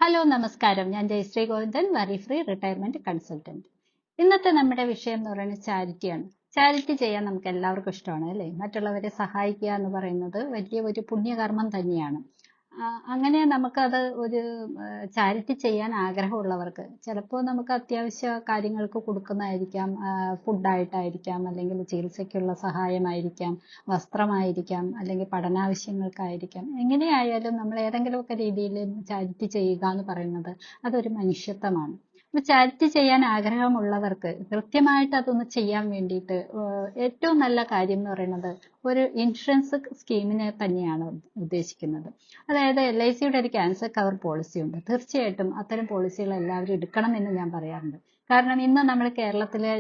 Hello നമസ്കാരം. ഞാൻ Jayashree Govindan, worry free retirement consultant. ഇന്നത്തെ നമ്മുടെ വിഷയം എന്ന് പറയുന്നത് ചാരിറ്റിയാണ്. ചാരിറ്റി ചെയ്യാൻ നമുക്ക് എല്ലാവർക്കും ഇഷ്ടമാണ് അല്ലേ? മറ്റുള്ളവരെ സഹായിക്കുക എന്ന് പറയുന്നത് വലിയ ഒരു പുണ്യകർമ്മം തന്നെയാണ്. അങ്ങനെ നമുക്കത് ഒരു ചാരിറ്റി ചെയ്യാൻ ആഗ്രഹമുള്ളവർക്ക് ചിലപ്പോൾ നമുക്ക് അത്യാവശ്യ കാര്യങ്ങൾക്ക് കൊടുക്കുന്നതായിരിക്കാം. ഫുഡായിട്ടായിരിക്കാം, അല്ലെങ്കിൽ ചികിത്സയ്ക്കുള്ള സഹായമായിരിക്കാം, വസ്ത്രമായിരിക്കാം, അല്ലെങ്കിൽ പഠനാവശ്യങ്ങൾക്കായിരിക്കാം. എങ്ങനെയായാലും നമ്മൾ ഏതെങ്കിലുമൊക്കെ രീതിയിൽ ചാരിറ്റി ചെയ്യുക എന്ന് പറയുന്നത് അതൊരു മനുഷ്യത്വമാണ്. അപ്പൊ ചാരിറ്റി ചെയ്യാൻ ആഗ്രഹമുള്ളവർക്ക് കൃത്യമായിട്ട് അതൊന്ന് ചെയ്യാൻ വേണ്ടിയിട്ട് ഏറ്റവും നല്ല കാര്യം എന്ന് പറയുന്നത് ഒരു ഇൻഷുറൻസ് സ്കീമിനെ തന്നെയാണ് ഉദ്ദേശിക്കുന്നത്. അതായത് LICയുടെ ഒരു ക്യാൻസർ കവർ പോളിസി ഉണ്ട്. തീർച്ചയായിട്ടും അത്തരം പോളിസികൾ എല്ലാവരും എടുക്കണം എന്ന് ഞാൻ പറയാറുണ്ട്. കാരണം ഇന്ന് നമ്മൾ കേരളത്തിലെ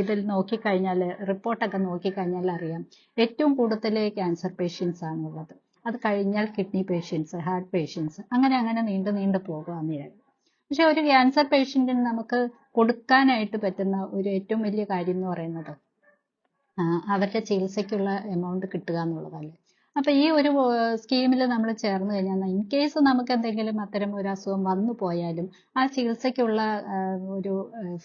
ഇതിൽ നോക്കിക്കഴിഞ്ഞാൽ, റിപ്പോർട്ടൊക്കെ നോക്കിക്കഴിഞ്ഞാൽ അറിയാം, ഏറ്റവും കൂടുതൽ ക്യാൻസർ പേഷ്യൻസ് ആണുള്ളത്. അത് കഴിഞ്ഞാൽ കിഡ്നി പേഷ്യൻസ്, ഹാർട്ട് പേഷ്യൻസ്, അങ്ങനെ അങ്ങനെ നീണ്ടു പോകുക. പക്ഷെ ഒരു ക്യാൻസർ പേഷ്യന്റിന് നമുക്ക് കൊടുക്കാനായിട്ട് പറ്റുന്ന ഒരു ഏറ്റവും വലിയ കാര്യം എന്ന് പറയുന്നത് അവരുടെ ചികിത്സയ്ക്കുള്ള എമൗണ്ട് കിട്ടുക എന്നുള്ളതല്ലേ. അപ്പൊ ഈ ഒരു സ്കീമിൽ നമ്മൾ ചേർന്ന് കഴിഞ്ഞാൽ ഇൻ കേസ് നമുക്ക് എന്തെങ്കിലും അത്തരം ഒരു അസുഖം വന്നു പോയാലും ആ ചികിത്സയ്ക്കുള്ള ഒരു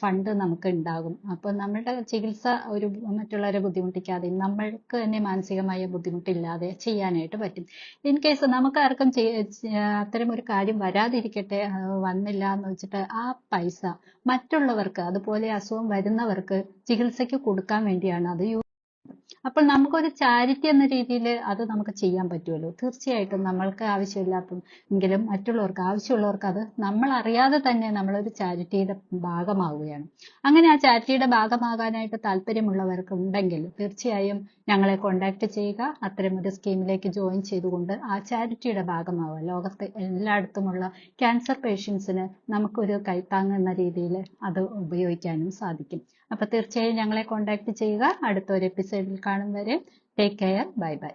ഫണ്ട് നമുക്ക് ഉണ്ടാകും. അപ്പൊ നമ്മുടെ ചികിത്സ ഒരു മറ്റുള്ളവരെ ബുദ്ധിമുട്ടിക്കാതെ നമ്മൾക്ക് തന്നെ മാനസികമായ ബുദ്ധിമുട്ടില്ലാതെ ചെയ്യാനായിട്ട് പറ്റും. ഇൻ കേസ് നമുക്ക് ആർക്കും അത്തരം ഒരു കാര്യം വരാതിരിക്കട്ടെ, വന്നില്ല എന്ന് വെച്ചിട്ട് ആ പൈസ മറ്റുള്ളവർക്ക്, അതുപോലെ അസുഖം വരുന്നവർക്ക് ചികിത്സയ്ക്ക് കൊടുക്കാൻ വേണ്ടിയാണ് അത്. അപ്പോൾ നമുക്കൊരു ചാരിറ്റി എന്ന രീതിയിൽ അത് നമുക്ക് ചെയ്യാൻ പറ്റുമല്ലോ. തീർച്ചയായിട്ടും നമ്മൾക്ക് ആവശ്യമില്ലാത്തെങ്കിലും മറ്റുള്ളവർക്ക് ആവശ്യമുള്ളവർക്ക് അത് നമ്മൾ അറിയാതെ തന്നെ നമ്മളൊരു ചാരിറ്റിയുടെ ഭാഗമാവുകയാണ്. അങ്ങനെ ആ ചാരിറ്റിയുടെ ഭാഗമാകാനായിട്ട് താല്പര്യമുള്ളവർക്ക് ഉണ്ടെങ്കിൽ തീർച്ചയായും ഞങ്ങളെ കോൺടാക്ട് ചെയ്യുക. അത്തരമൊരു സ്കീമിലേക്ക് ജോയിൻ ചെയ്തുകൊണ്ട് ആ ചാരിറ്റിയുടെ ഭാഗമാവുക. ലോകത്തെ എല്ലായിടത്തുമുള്ള ക്യാൻസർ പേഷ്യൻസിന് നമുക്കൊരു കൈത്താങ് എന്ന രീതിയിൽ അത് ഉപയോഗിക്കാനും സാധിക്കും. അപ്പൊ തീർച്ചയായും ഞങ്ങളെ കോൺടാക്ട് ചെയ്യുക. അടുത്തൊരു എപ്പിസോഡിൽ കാണും വരെ ടേക്ക് കെയർ. Bye bye.